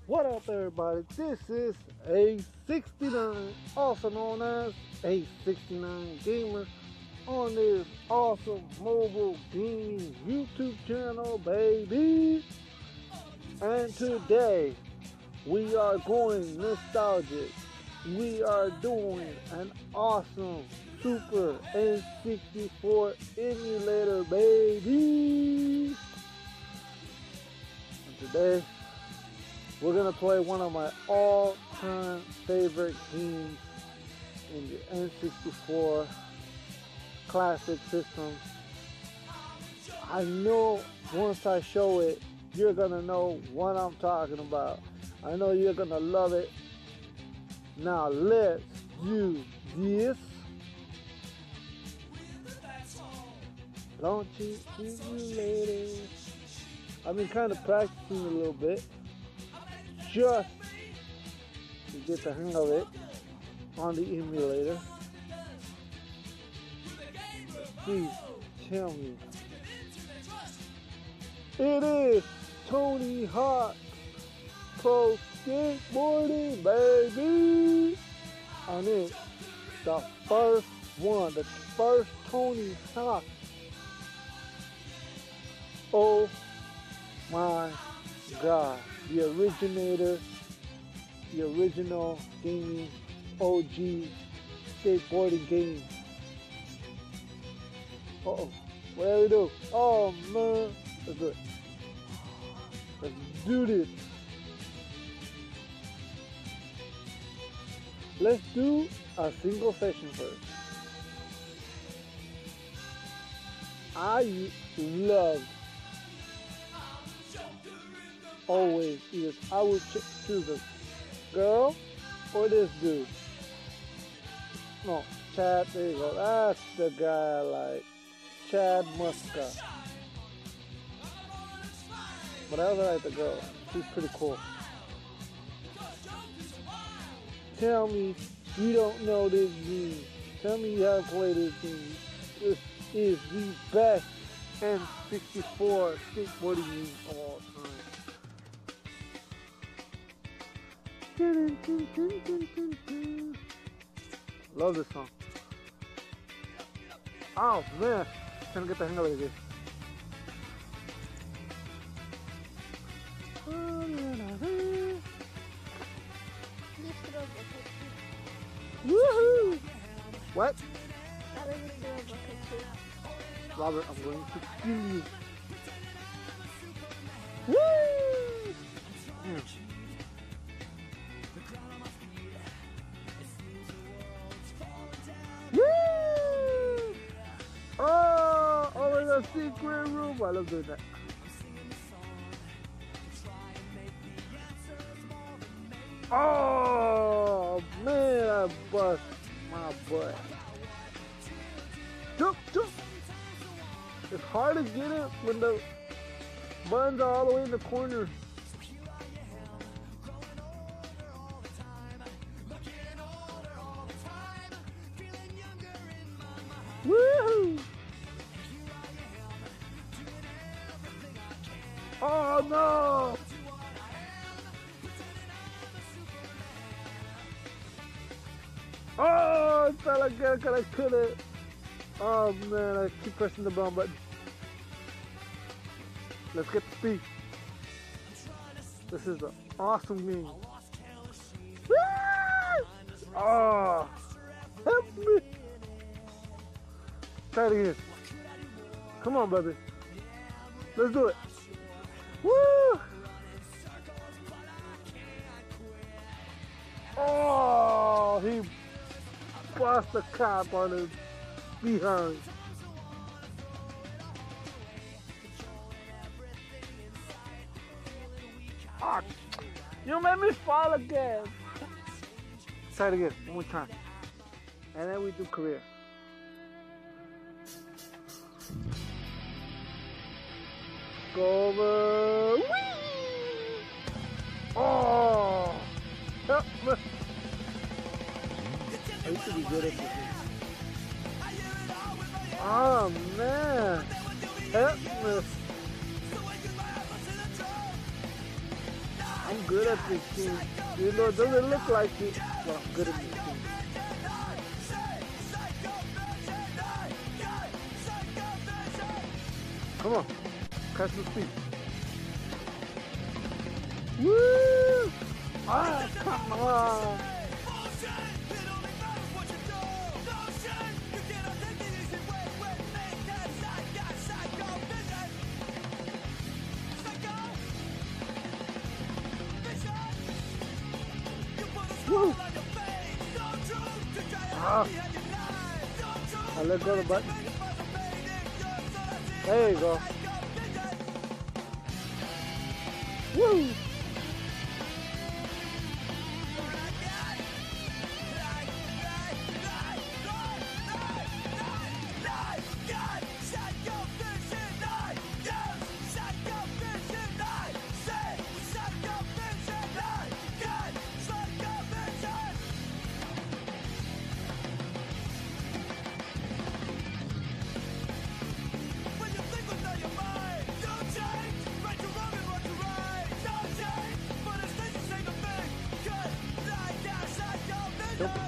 What up, everybody? This is A69, also known as A69 Gamer, on this awesome mobile gaming YouTube channel, baby. And today, we are going nostalgic. We are doing an awesome Super N64 emulator, baby. And today, we're gonna play one of my all-time favorite games in the N64 classic system. I know once I show it, you're gonna know what I'm talking about. I know you're gonna love it. Now let's do this. Launch it emulator. I've been kind of practicing a little bit, just to get the hang of it on the emulator. Please tell me. It is Tony Hawk Pro Skateboarding, baby! And it's the first one, the first Tony Hawk. Oh my God. The originator, the original gaming OG skateboarding game. Uh-oh, what do we do? Oh man, let's do it. Let's do this. Let's do a single session first. I love always either I would choose a girl or this dude. No, Chad, there you go. That's the guy I like. Chad Muska. But I also like the girl. She's pretty cool. Tell me you don't know this game. Tell me you haven't played this game. This is the best N64 skateboarding game of all time. Love this song. Oh man, trying to get the hang of it. Woohoo! What? Robert, I'm going to kill you. Woo! Yeah. Woo! Oh, over the secret room. I love doing that. Oh man, I bust my butt. Jump, jump. It's hard to get it when the buttons are all the way in the corner. Woohoo! Oh no! Oh, it felt like I couldn't. Oh man, I keep pressing the bomb button. Let's get the speed. This is an awesome game. Woo! Oh, help me! Try it again. Come on, baby. Let's do it. Woo! Oh, he bust the cop on his behind. Oh, you made me fall again. Try it again, one more time. And then we do career. Go over. Whee! Oh! Help me. I used to be good at this. Oh man! Help me. I'm good at this team. You know, it doesn't look like it, but I'm good at this team. Come on, catch the speed. Woo! Ah, come on. Woo! Ah. I let go of the button. There you go. Woo!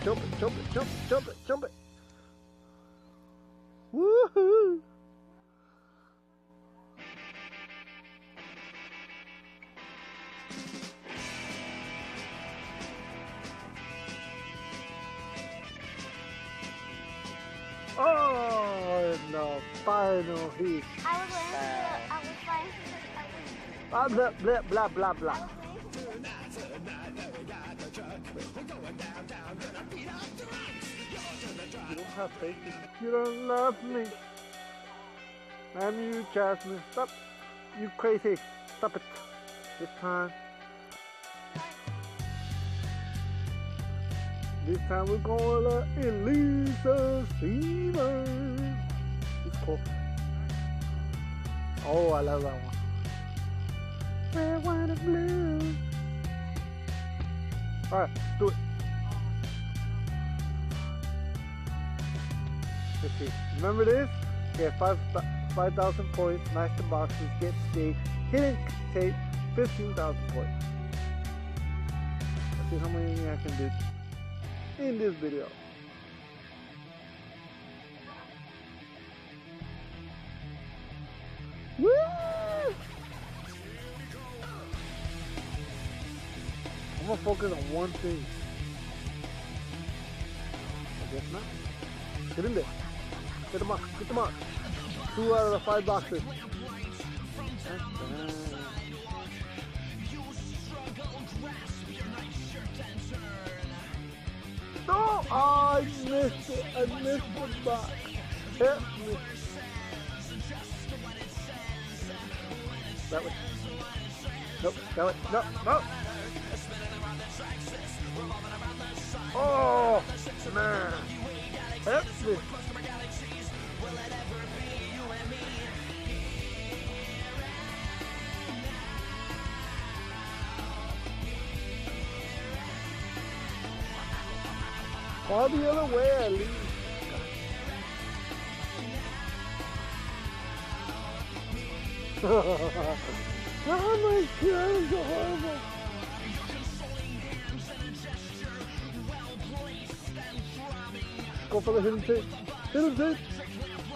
Jump it, jump it, jump it, jump it, jump it. Woohoo! Oh, no, final heat. Blah, blah, blah, blah, blah, blah. You don't have faith in me. You don't love me. And you, Jasmine. Stop. You crazy. Stop it. This time. This time we're gonna let Elisa Steven. It's cool. Oh, I love that one. Red, white, and blue. Alright, do it. Let's see. Remember this? Get 5,000 points, master boxes, get steak, hidden tape, 15,000 points. Let's see how many I can do in this video. Woo! I'm gonna focus on one thing. I guess not. Get in there. Get them up. Get them up. 2 out of the 5 boxes. No! Oh, I missed it. I missed the box. Help me. That way. Nope. That way. No. No. Oh, man. Help me. All the other way at least. Oh my god, it's so horrible. Go for the hidden tape. Hidden tape.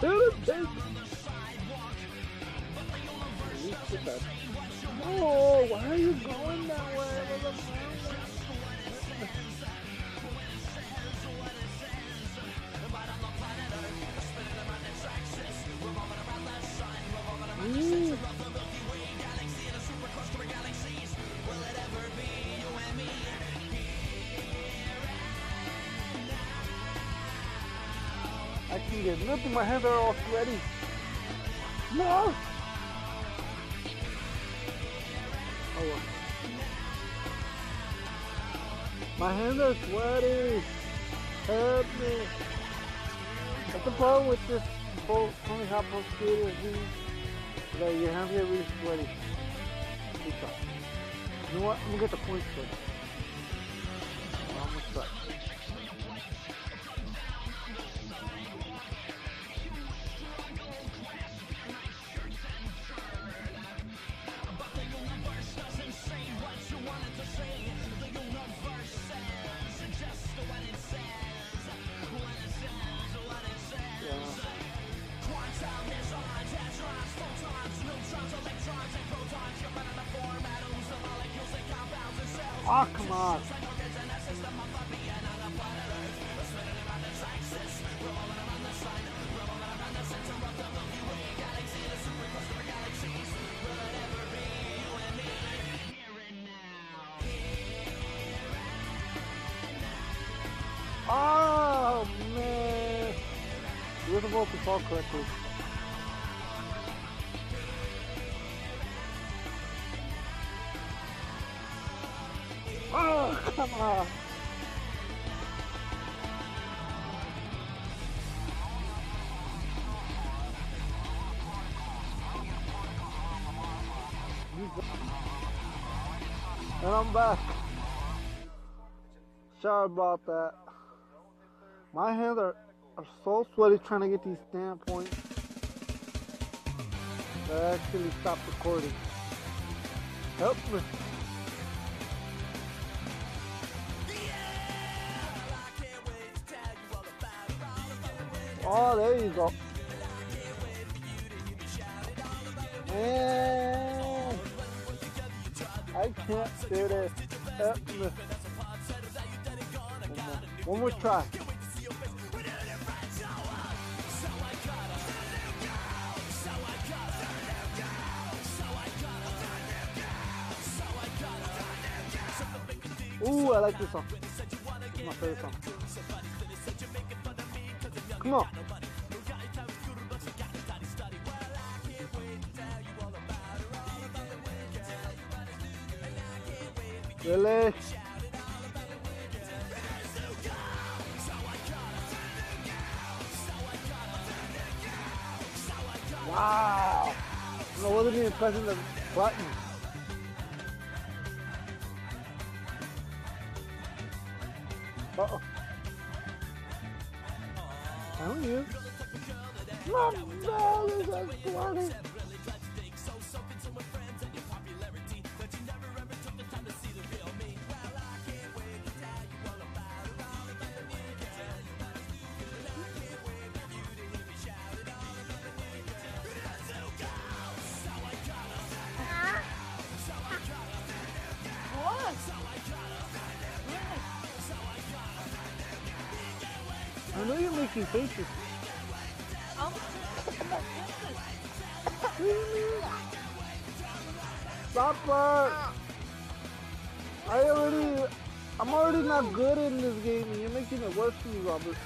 Hidden tape. Oh, why are you going that way? I can get nothing, my hands are all sweaty. No! Oh well. My hands are sweaty. Help me. That's the problem with this Tony Hawk Pro Skater is that your hands get really sweaty. You know what? I'm gonna get the points first. I'm gonna try. Oh, come on. Oh, man. You were supposed to fall correctly. Oh, come on. And I'm back. Sorry about that. My hands are so sweaty trying to get these damn points that I actually stopped recording. Help me. Oh, there you go. Man, I can't do this. Help me. One more try. Ooh, I like this song. It's my favorite song. Come on. Really? Wow. I wasn't even pressing the button. Uh-oh. How are you? My belly is sweaty. I know you're making faces. Stop it! I'm already not good in this game and you're making it worse for me, Robert.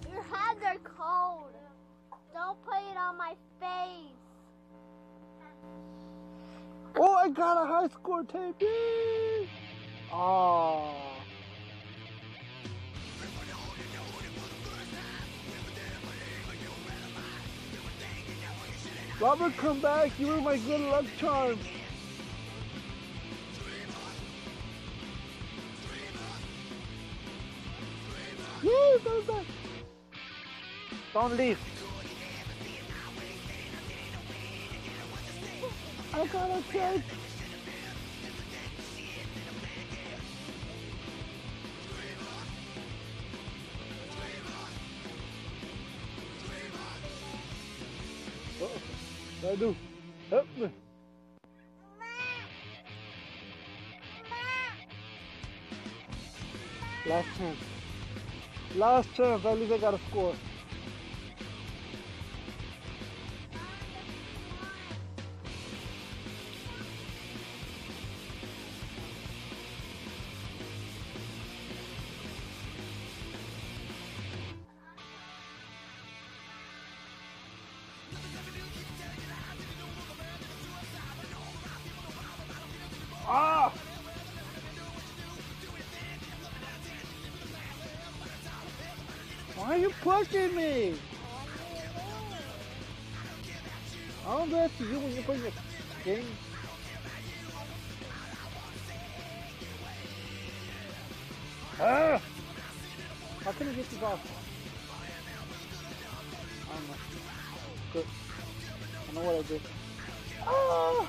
Your hands are cold. Don't put it on my face. Oh, I got a high score tape. Yay! Oh. Robert, come back. You were my good luck charm. Yay, come back. Don't leave. I got a cake. What do I do? Help me. Last chance. Last chance. At least I got a score. Ah! Why are you pushing me? I don't do that to you when you're playing a game. Ah! How can I get this off? I don't know. Good. I know what I did. Ah!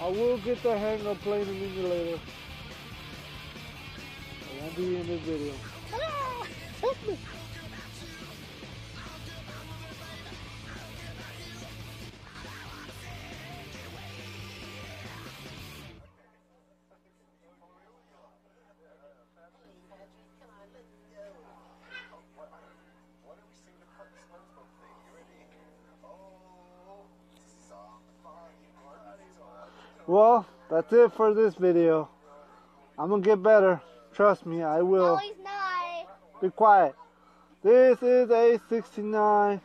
I will get the hang of playing an emulator. I won't be in this video. Well, that's it for this video. I'm gonna get better. Trust me, I will. No, he's not. Be quiet. This is A69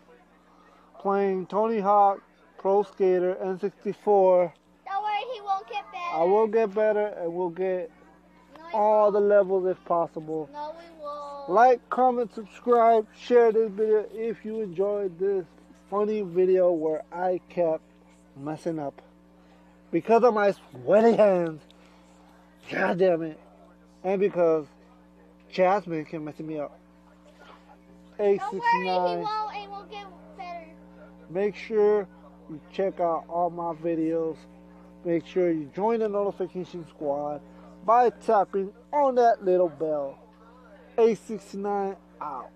playing Tony Hawk Pro Skater N64. Don't worry, he won't get better. I will get better and we'll get No, he all the won't. levels if possible. No, we won't. Like, comment, subscribe, share this video if you enjoyed this funny video where I kept messing up because of my sweaty hands. God damn it. And because Jasmine kept messing me up. Don't worry, A69. he won't get better. Make sure you check out all my videos. Make sure you join the notification squad by tapping on that little bell. A69 out.